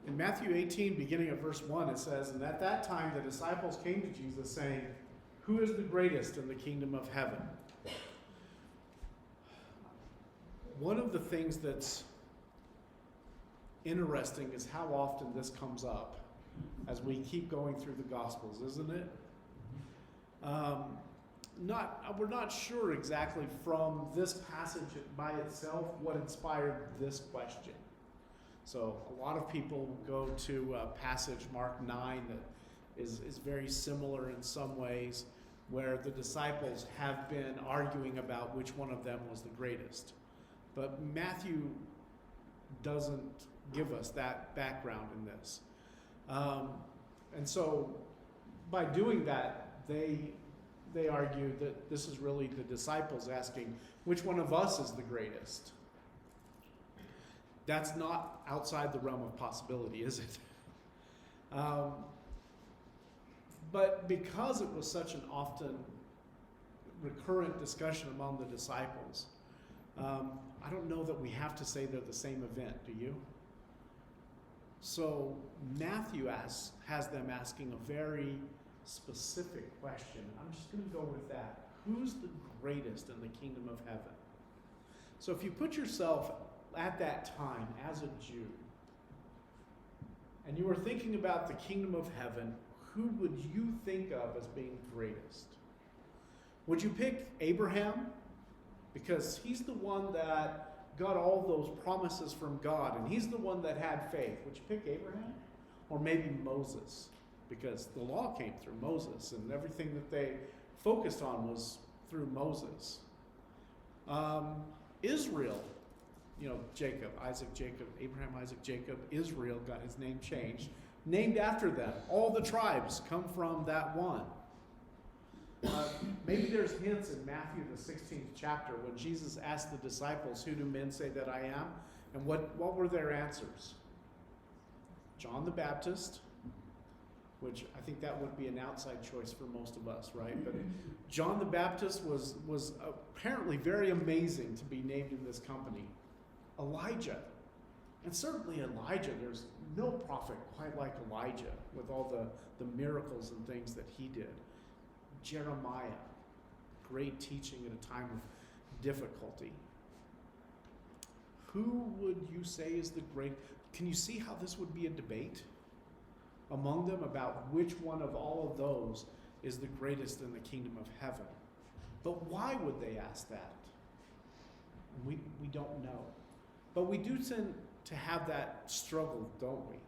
In Matthew 18, beginning at verse 1, it says, "And at that time the disciples came to Jesus, saying, 'Who is the greatest in the kingdom of heaven?'" One of the things that's interesting is how often this comes up as we keep going through the Gospels, isn't it? We're not sure exactly from this passage by itself what inspired this question. So a lot of people go to a passage, Mark 9, that is very similar in some ways, where the disciples have been arguing about which one of them was the greatest. But Matthew doesn't give us that background in this. And so by doing that, they argue that this is really the disciples asking, which one of us is the greatest? That's not outside the realm of possibility, is it? But because it was such an often recurrent discussion among the disciples, I don't know that we have to say they're the same event, do you? So Matthew has them asking a very specific question. I'm just going to go with that. Who's the greatest in the kingdom of heaven? So if you put yourself at that time as a Jew, and you were thinking about the kingdom of heaven, who would you think of as being greatest? Would you pick Abraham? Because he's the one that got all those promises from God, and he's the one that had faith. Would you pick Abraham? Or maybe Moses? Because the law came through Moses, and everything that they focused on was through Moses. Israel, Jacob, Isaac, Jacob, Abraham, Isaac, Jacob, Israel got his name changed, named after them. All the tribes come from that one. Maybe there's hints in Matthew, the 16th chapter, when Jesus asked the disciples, "Who do men say that I am?" And what were their answers? John the Baptist, which I think that would be an outside choice for most of us, right? But John the Baptist was apparently very amazing to be named in this company. Elijah. And certainly Elijah, there's no prophet quite like Elijah with all the miracles and things that he did. Jeremiah, great teaching at a time of difficulty. Who would you say is the great? Can you see how this would be a debate among them about which one of all of those is the greatest in the kingdom of heaven? But why would they ask that? We don't know. But we do tend to have that struggle, don't we,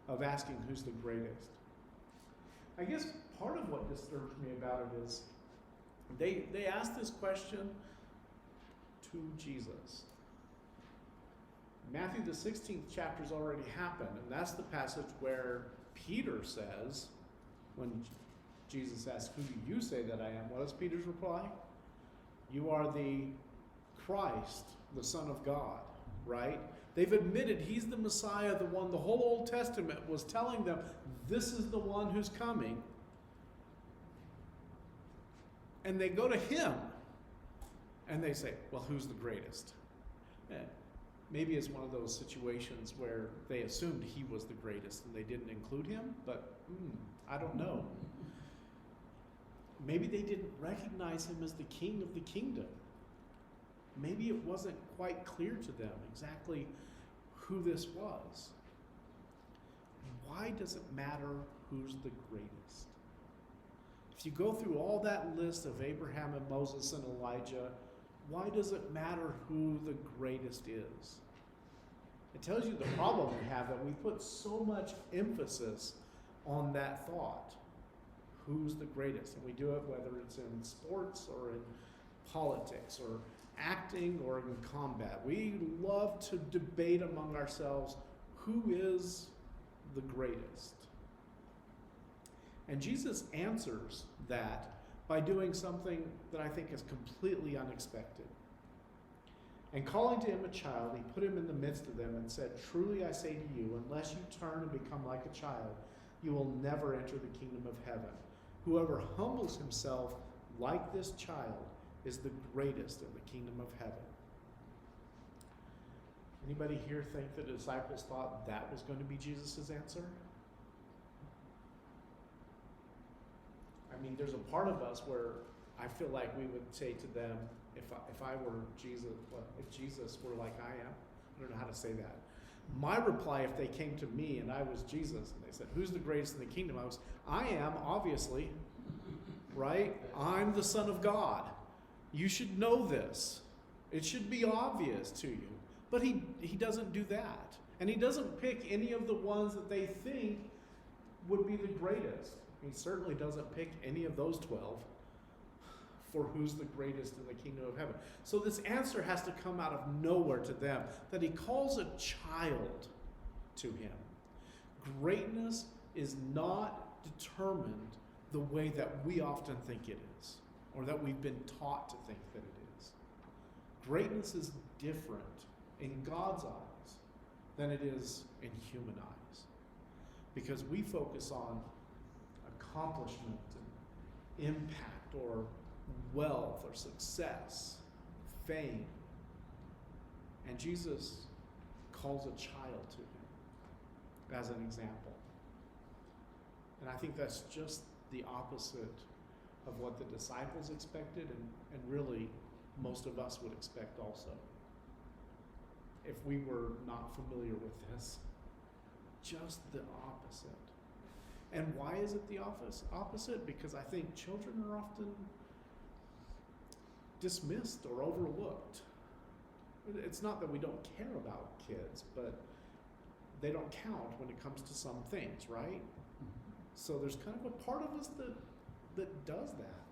of asking who's the greatest. I guess part of what disturbs me about it is they asked this question to Jesus. Matthew, the 16th chapter's already happened, and that's the passage where Peter says, when Jesus asks, "Who do you say that I am?" What is Peter's reply? "You are the Christ, the Son of God," right? They've admitted he's the Messiah, the one the whole Old Testament was telling them, this is the one who's coming. And they go to him, and they say, well, who's the greatest? Maybe it's one of those situations where they assumed he was the greatest and they didn't include him, but I don't know. Maybe they didn't recognize him as the king of the kingdom. Maybe it wasn't quite clear to them exactly who this was. Why does it matter who's the greatest? If you go through all that list of Abraham and Moses and Elijah, why does it matter who the greatest is? It tells you the problem we have, that we put so much emphasis on that thought. Who's the greatest? And we do it whether it's in sports or in politics or acting or in combat. We love to debate among ourselves who is the greatest. And Jesus answers that by doing something that I think is completely unexpected. And calling to him a child, he put him in the midst of them and said, "Truly I say to you, unless you turn and become like a child, you will never enter the kingdom of heaven. Whoever humbles himself like this child is the greatest in the kingdom of heaven." Anybody here think the disciples thought that was going to be Jesus' answer? I mean, there's a part of us where I feel like we would say to them, if I were Jesus, well, if Jesus were like I am, I don't know how to say that. My reply, if they came to me and I was Jesus, and they said, who's the greatest in the kingdom? I am, obviously, right? I'm the Son of God. You should know this. It should be obvious to you. But he doesn't do that. And he doesn't pick any of the ones that they think would be the greatest. He certainly doesn't pick any of those 12 for who's the greatest in the kingdom of heaven. So this answer has to come out of nowhere to them, that he calls a child to him. Greatness is not determined the way that we often think it is, or that we've been taught to think that it is. Greatness is different in God's eyes than it is in human eyes, because we focus on accomplishment and impact or wealth or success, fame. And Jesus calls a child to him as an example. And I think that's just the opposite of what the disciples expected, and really most of us would expect also, if we were not familiar with this. Just the opposite. And why is it the opposite? Because I think children are often dismissed or overlooked. It's not that we don't care about kids, but they don't count when it comes to some things, right? So there's kind of a part of us that does that.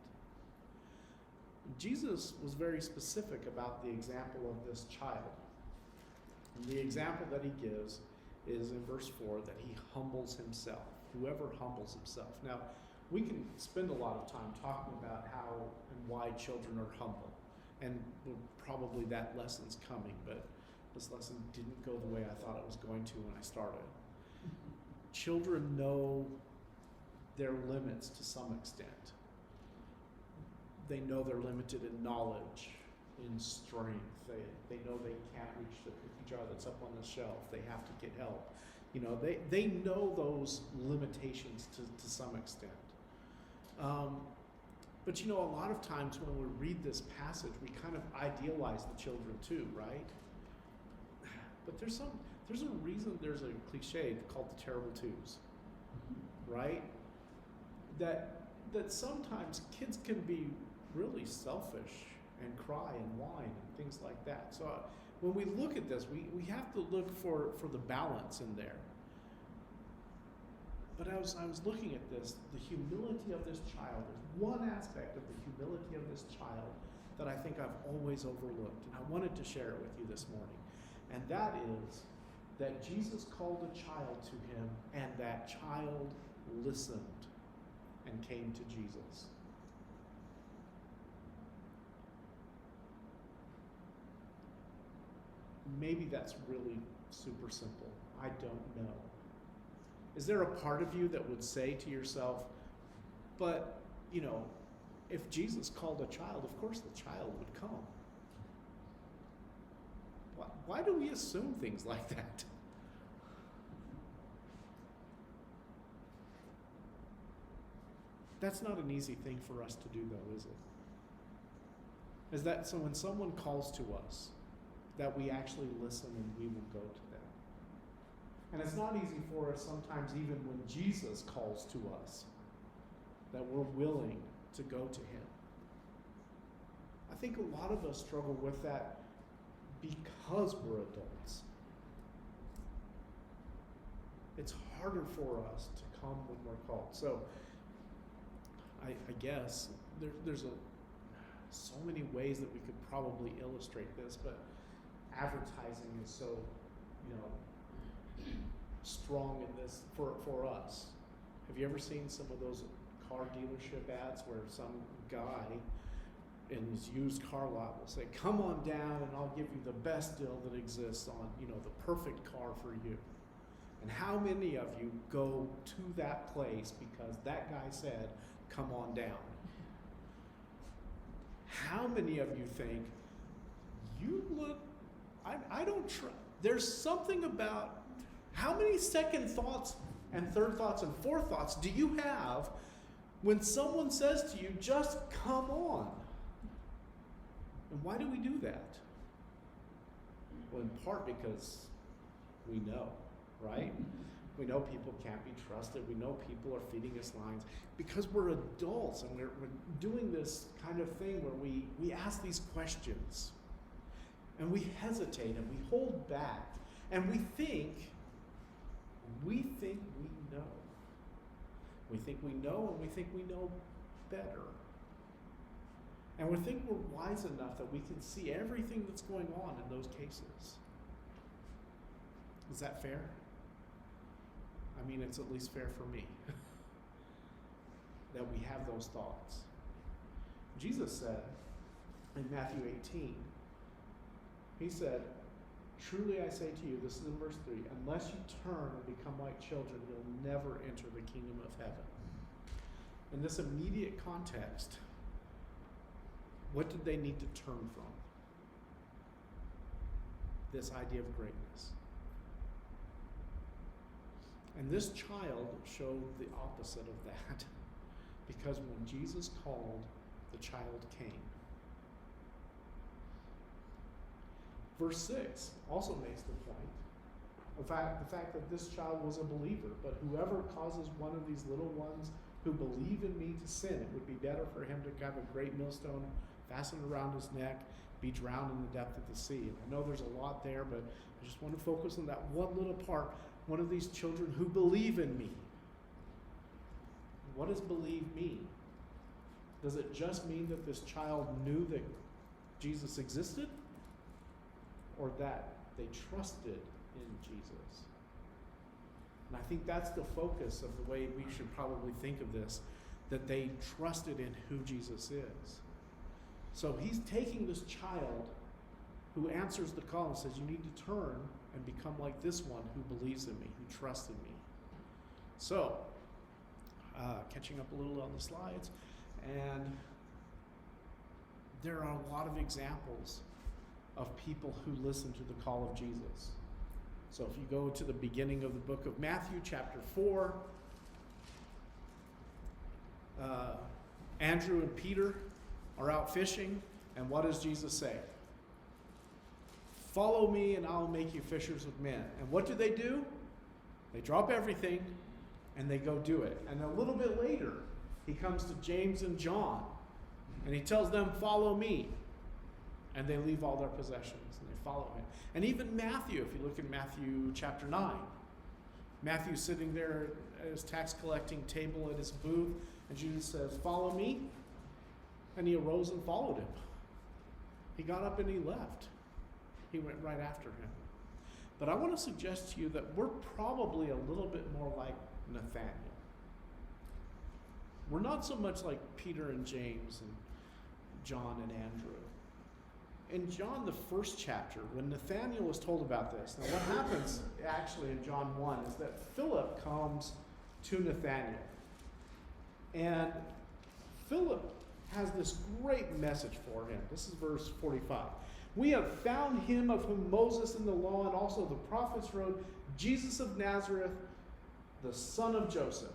Jesus was very specific about the example of this child. And the example that he gives is in verse 4, that he humbles himself. Whoever humbles himself. Now, we can spend a lot of time talking about how and why children are humble. And probably that lesson's coming, but this lesson didn't go the way I thought it was going to when I started. Children know their limits to some extent. They know they're limited in knowledge, in strength. They know they can't reach the cookie jar that's up on the shelf. They have to get help. You know, they know those limitations to some extent. But you know, a lot of times when we read this passage, we kind of idealize the children too, right? But there's a reason there's a cliche called the terrible twos, right? That sometimes kids can be really selfish and cry and whine and things like that. So when we look at this, we have to look for the balance in there. But as I was looking at this, the humility of this child, there's one aspect of the humility of this child that I think I've always overlooked, and I wanted to share it with you this morning. And that is that Jesus called a child to him, and that child listened and came to Jesus. Maybe that's really super simple. I don't know. Is there a part of you that would say to yourself, but, you know, if Jesus called a child, of course the child would come. Why do we assume things like that? That's not an easy thing for us to do, though, is it? Is that so when someone calls to us, that we actually listen and we will go to them. And it's not easy for us sometimes, even when Jesus calls to us, that we're willing to go to him. I think a lot of us struggle with that because we're adults. It's harder for us to come when we're called. So I guess there's so many ways that we could probably illustrate this, but advertising is so, strong in this for us. Have you ever seen some of those car dealership ads where some guy in his used car lot will say, "Come on down and I'll give you the best deal that exists on, the perfect car for you"? And how many of you go to that place because that guy said, "Come on down"? How many of you think, "You look, I don't trust"? there's something about how many second thoughts and third thoughts and fourth thoughts do you have when someone says to you, just come on? And why do we do that? Well, in part because we know, right? We know people can't be trusted. We know people are feeding us lines because we're adults and we're doing this kind of thing where we ask these questions and we hesitate and we hold back and we think we know. We think we know and we think we know better. And we think we're wise enough that we can see everything that's going on in those cases. Is that fair? I mean, it's at least fair for me that we have those thoughts. Jesus said in Matthew 18, he said, truly I say to you, this is in verse 3, unless you turn and become like children, you'll never enter the kingdom of heaven. In this immediate context, what did they need to turn from? This idea of greatness. And this child showed the opposite of that, because when Jesus called, the child came. Verse 6 also makes the point. The fact that this child was a believer, but whoever causes one of these little ones who believe in me to sin, it would be better for him to have a great millstone fastened around his neck, be drowned in the depth of the sea. And I know there's a lot there, but I just want to focus on that one little part. One of these children who believe in me. What does believe mean? Does it just mean that this child knew that Jesus existed? Or that they trusted in Jesus? And I think that's the focus of the way we should probably think of this, that they trusted in who Jesus is. So he's taking this child who answers the call and says, you need to turn and become like this one who believes in me, who trusts in me. So, catching up a little on the slides, and there are a lot of examples of people who listen to the call of Jesus. So if you go to the beginning of the book of Matthew, chapter 4, Andrew and Peter are out fishing, and what does Jesus say? Follow me and I'll make you fishers of men. And what do? They drop everything and they go do it. And a little bit later, he comes to James and John and he tells them, follow me. And they leave all their possessions and they follow him. And even Matthew, if you look at Matthew chapter 9, Matthew's sitting there at his tax collecting table at his booth, and Jesus says, follow me. And he arose and followed him. He got up and he left. He went right after him. But I want to suggest to you that we're probably a little bit more like Nathaniel. We're not so much like Peter and James and John and Andrew. In John, the first chapter, when Nathaniel was told about this, now what happens actually in John 1 is that Philip comes to Nathaniel. And Philip has this great message for him. This is verse 45. We have found him of whom Moses in the law and also the prophets wrote, Jesus of Nazareth, the son of Joseph.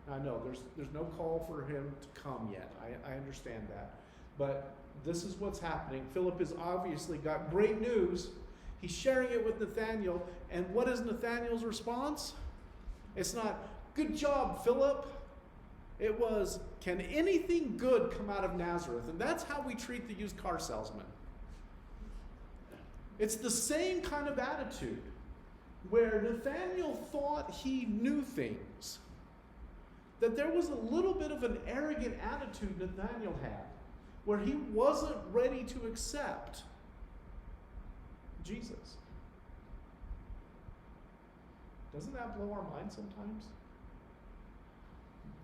Now, I know there's no call for him to come yet. I understand that. But this is what's happening. Philip has obviously got great news. He's sharing it with Nathaniel. And what is Nathaniel's response? It's not, good job, Philip. It was, can anything good come out of Nazareth? And that's how we treat the used car salesman. It's the same kind of attitude where Nathaniel thought he knew things. That there was a little bit of an arrogant attitude Nathaniel had, where he wasn't ready to accept Jesus. Doesn't that blow our mind sometimes?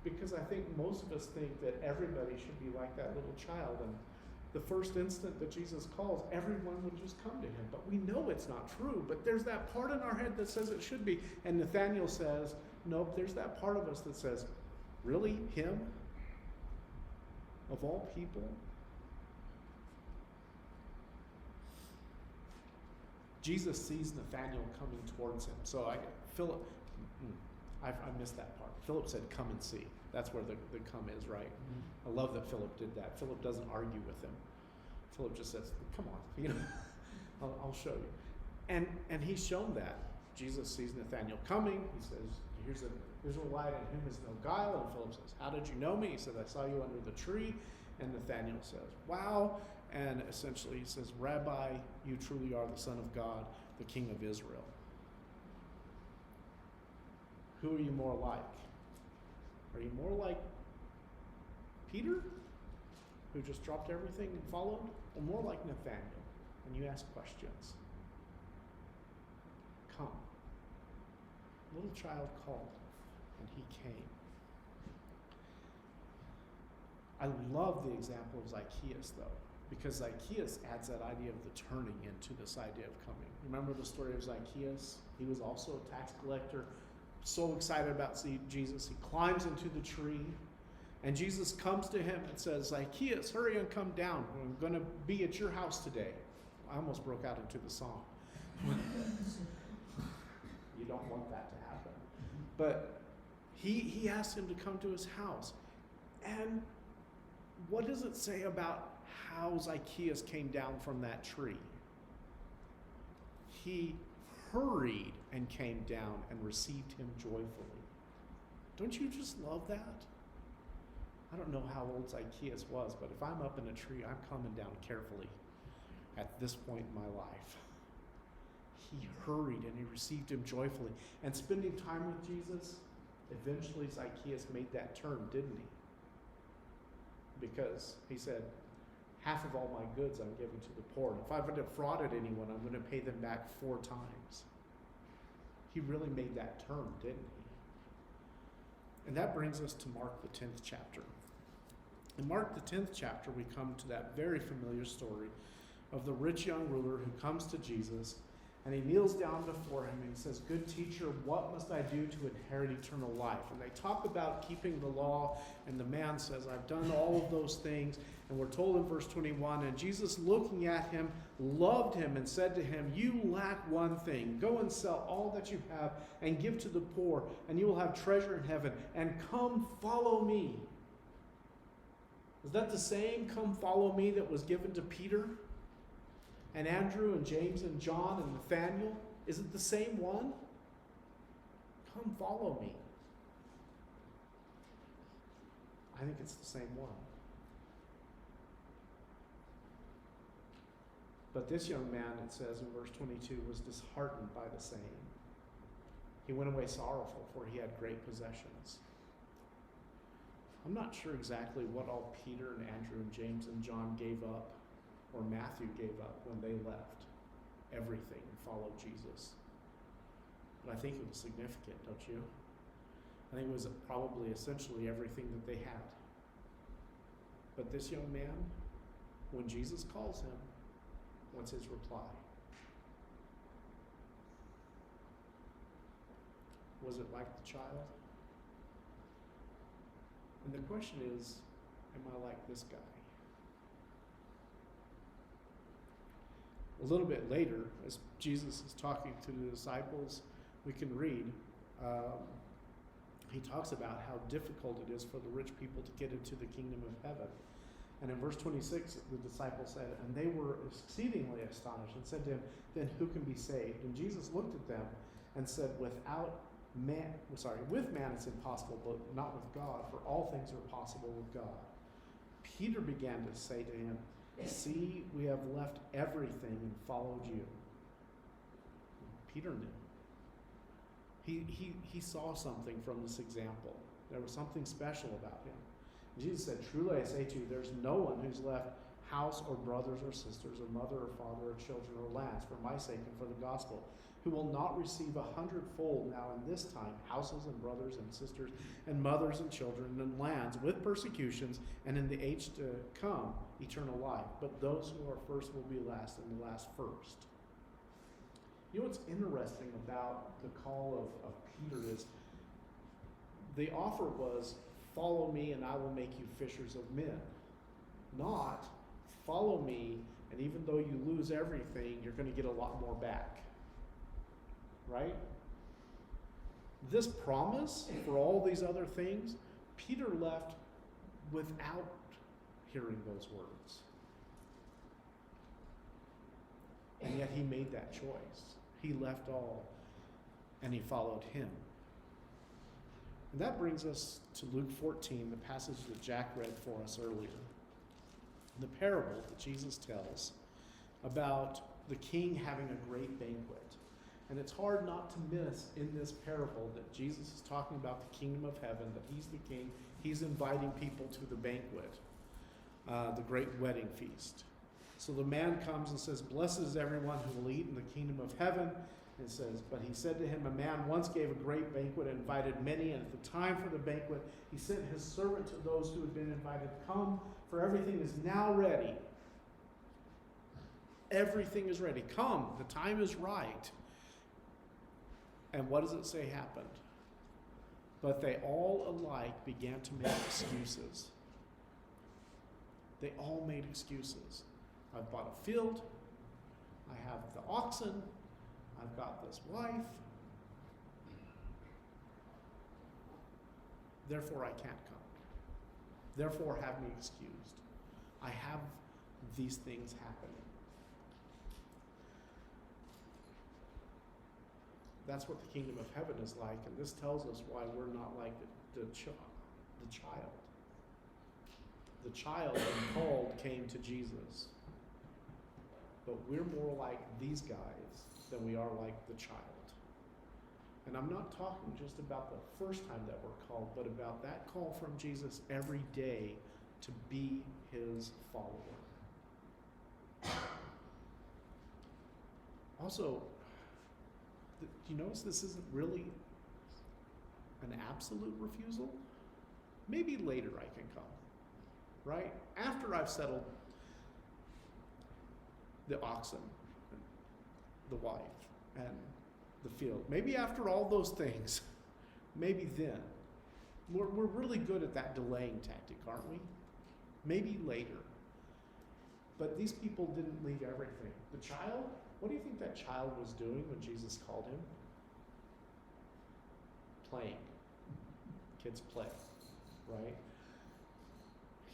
Because I think most of us think that everybody should be like that little child, and the first instant that Jesus calls, everyone would just come to him. But we know it's not true, but there's that part in our head that says it should be. And Nathaniel says, nope, there's that part of us that says, really? Him? Of all people? Jesus sees Nathanael coming towards him. So Philip, I missed that part. Philip said, come and see. That's where the come is, right? I love that Philip did that. Philip doesn't argue with him. Philip just says, come on, I'll show you. And he's shown that. Jesus sees Nathanael coming. He says, here's an Israelite in whom is no guile. And Philip says, how did you know me? He said, I saw you under the tree. And Nathanael says, wow. And essentially he says, Rabbi, you truly are the Son of God, the King of Israel. Who are you more like? Are you more like Peter, who just dropped everything and followed? Or more like Nathanael, and you ask questions? Come. Little child called, and he came. I love the example of Zacchaeus, though, because Zacchaeus adds that idea of the turning into this idea of coming. Remember the story of Zacchaeus? He was also a tax collector, so excited about seeing Jesus. He climbs into the tree, and Jesus comes to him and says, Zacchaeus, hurry and come down. I'm going to be at your house today. I almost broke out into the song. You don't want that to happen. But he asked him to come to his house. And what does it say about how Zacchaeus came down from that tree? He hurried and came down and received him joyfully. Don't you just love that? I don't know how old Zacchaeus was, but if I'm up in a tree, I'm coming down carefully at this point in my life. He hurried and he received him joyfully. And spending time with Jesus, eventually Zacchaeus made that turn, didn't he? Because he said, half of all my goods I'm giving to the poor. And if I've defrauded anyone, I'm going to pay them back 4 times. He really made that turn, didn't he? And that brings us to Mark the 10th chapter. In Mark the 10th chapter, we come to that very familiar story of the rich young ruler who comes to Jesus, and he kneels down before him and he says, good teacher, what must I do to inherit eternal life? And they talk about keeping the law, and the man says, I've done all of those things. And we're told in verse 21, and Jesus, looking at him, loved him and said to him, you lack one thing. Go and sell all that you have and give to the poor, and you will have treasure in heaven. And come follow me. Is that the same come follow me that was given to Peter and Andrew and James and John and Nathanael? Is it the same one? Come follow me. I think it's the same one. But this young man, it says in verse 22, was disheartened by the saying. He went away sorrowful, for he had great possessions. I'm not sure exactly what all Peter and Andrew and James and John gave up, or Matthew gave up when they left everything and followed Jesus. But I think it was significant, don't you? I think it was probably essentially everything that they had. But this young man, when Jesus calls him, what's his reply? Was it like the child? And the question is, am I like this guy? A little bit later, as Jesus is talking to the disciples, we can read, he talks about how difficult it is for the rich people to get into the kingdom of heaven. And in verse 26, the disciples said, and they were exceedingly astonished and said to him, then who can be saved? And Jesus looked at them and said, with man it's impossible, but not with God, for all things are possible with God. Peter began to say to him, see, we have left everything and followed you. Peter knew. He saw something from this example. There was something special about him. Jesus said, truly I say to you, there's no one who's left house or brothers or sisters or mother or father or children or lands for my sake and for the gospel, who will not receive 100-fold now in this time houses and brothers and sisters and mothers and children and lands with persecutions, and in the age to come eternal life. But those who are first will be last, and the last first. You know what's interesting about the call of Peter is the offer was, follow me and I will make you fishers of men. Not, follow me And even though you lose everything, you're going to get a lot more back. Right? This promise for all these other things, Peter left without hearing those words. And yet he made that choice. He left all and he followed him. And that brings us to Luke 14, the passage that Jack read for us earlier. The parable that Jesus tells about the king having a great banquet. And it's hard not to miss in this parable that Jesus is talking about the kingdom of heaven, that he's the king. He's inviting people to the banquet, the great wedding feast. So the man comes and says, "Blessed is everyone who will eat in the kingdom of heaven." And it says, "But he said to him, a man once gave a great banquet and invited many, and at the time for the banquet, he sent his servant to those who had been invited, 'Come, for everything is now ready.'" Everything is ready. Come, the time is right. And what does it say happened? But they all alike began to make excuses. They all made excuses. I've bought a field. I have the oxen. I've got this wife. Therefore, I can't come. Therefore, have me excused. I have these things happening. That's what the kingdom of heaven is like, and this tells us why we're not like the child. The child, when called, came to Jesus. But we're more like these guys than we are like the child. And I'm not talking just about the first time that we're called, but about that call from Jesus every day to be his follower. Also, do you notice this isn't really an absolute refusal? Maybe later I can come, right? After I've settled the oxen, the wife, and the field. Maybe after all those things, maybe then. We're really good at that delaying tactic, aren't we? Maybe later. But these people didn't leave everything. The child, what do you think that child was doing when Jesus called him? Playing. Kids play, right?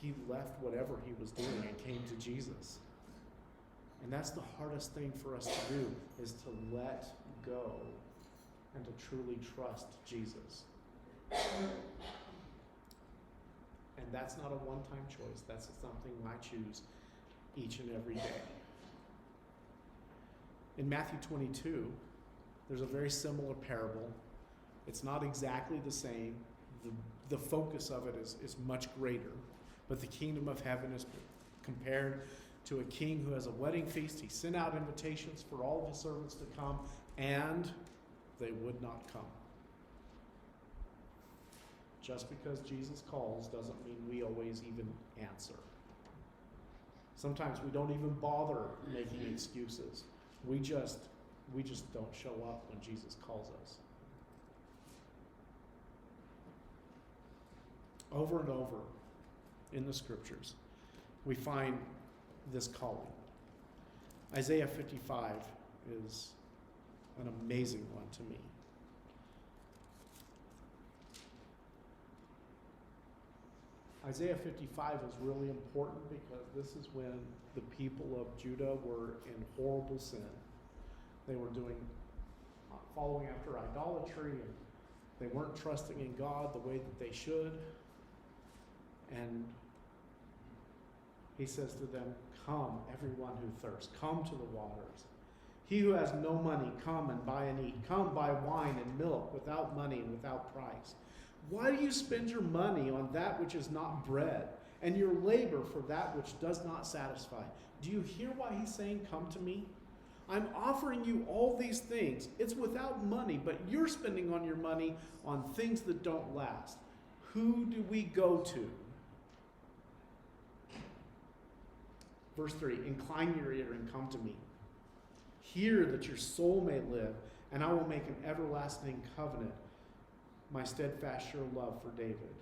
He left whatever he was doing and came to Jesus. And that's the hardest thing for us to do, is to let go and to truly trust Jesus. And that's not a one-time choice. That's something I choose each and every day. In Matthew 22, there's a very similar parable. It's not exactly the same. The focus of it is much greater. But the kingdom of heaven is compared to a king who has a wedding feast. He sent out invitations for all of his servants to come, and they would not come. Just because Jesus calls doesn't mean we always even answer. Sometimes we don't even bother making excuses. We just don't show up when Jesus calls us. Over and over in the scriptures, we find this calling. Isaiah 55 is an amazing one to me. Isaiah 55 is really important because this is when the people of Judah were in horrible sin. They were following after idolatry, and they weren't trusting in God the way that they should. And he says to them, "Come, everyone who thirsts, come to the waters. He who has no money, come and buy and eat. Come buy wine and milk without money and without price. Why do you spend your money on that which is not bread, and your labor for that which does not satisfy?" Do you hear why he's saying, "Come to me"? I'm offering you all these things. It's without money, but you're spending on your money on things that don't last. Who do we go to? Verse 3, "Incline your ear and come to me. Hear that your soul may live, and I will make an everlasting covenant, my steadfast sure love for David.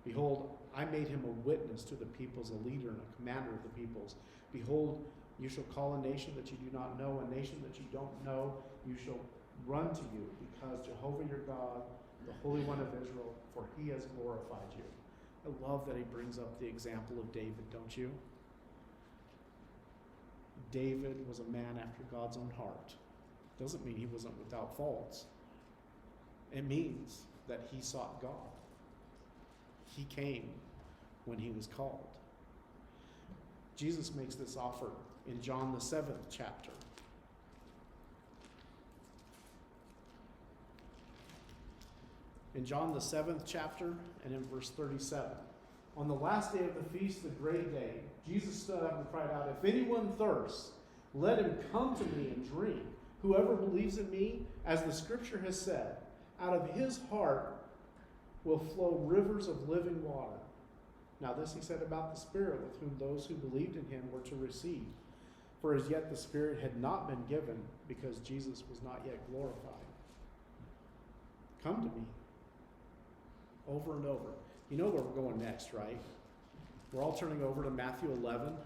Behold, I made him a witness to the peoples, a leader and a commander of the peoples. Behold, you shall call a nation that you do not know, a nation that you don't know, you shall run to you, because Jehovah your God, the Holy One of Israel, for he has glorified you. I love that he brings up the example of David, don't you? David was a man after God's own heart. Doesn't mean he wasn't without faults. It means that he sought God. He came when he was called. Jesus makes this offer in John the 7th chapter. In John the 7th chapter and in verse 37. On the last day of the feast, the great day, Jesus stood up and cried out, "If anyone thirsts, let him come to me and drink. Whoever believes in me, as the scripture has said, out of his heart will flow rivers of living water." Now this he said about the Spirit, with whom those who believed in him were to receive. For as yet the Spirit had not been given, because Jesus was not yet glorified. Come to me. Over and over. You know where we're going next, right? We're all turning over to Matthew 11.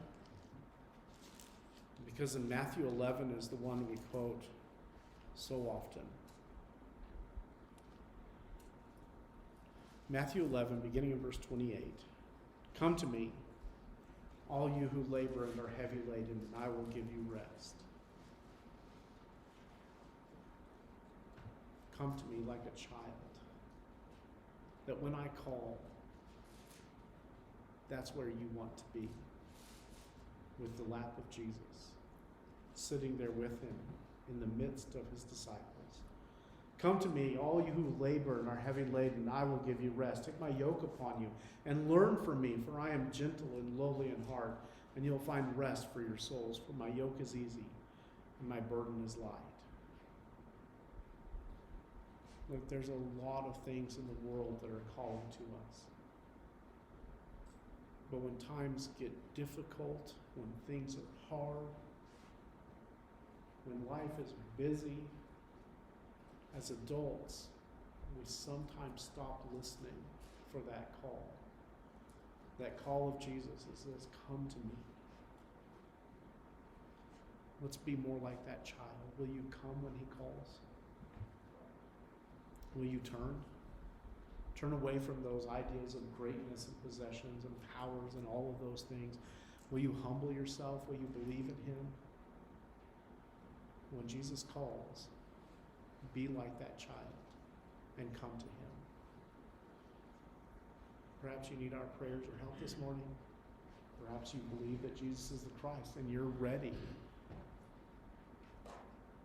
Because in Matthew 11 is the one we quote so often. Matthew 11, beginning in verse 28. Come to me, all you who labor and are heavy laden, and I will give you rest. Come to me like a child, that when I call, that's where you want to be, with the lap of Jesus, sitting there with him in the midst of his disciples. Come to me, all you who labor and are heavy laden, and I will give you rest. Take my yoke upon you and learn from me, for I am gentle and lowly in heart, and you'll find rest for your souls. For my yoke is easy and my burden is light. Look, there's a lot of things in the world that are calling to us. But when times get difficult, when things are hard, when life is busy, as adults, we sometimes stop listening for that call. That call of Jesus is this, come to me. Let's be more like that child. Will you come when he calls? Will you turn? Turn away from those ideas of greatness and possessions and powers and all of those things. Will you humble yourself? Will you believe in him? When Jesus calls, be like that child and come to him. Perhaps you need our prayers or help this morning. Perhaps you believe that Jesus is the Christ and you're ready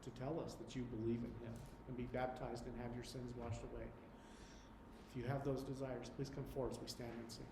to tell us that you believe in him and be baptized and have your sins washed away. If you have those desires, please come forward as we stand and sing.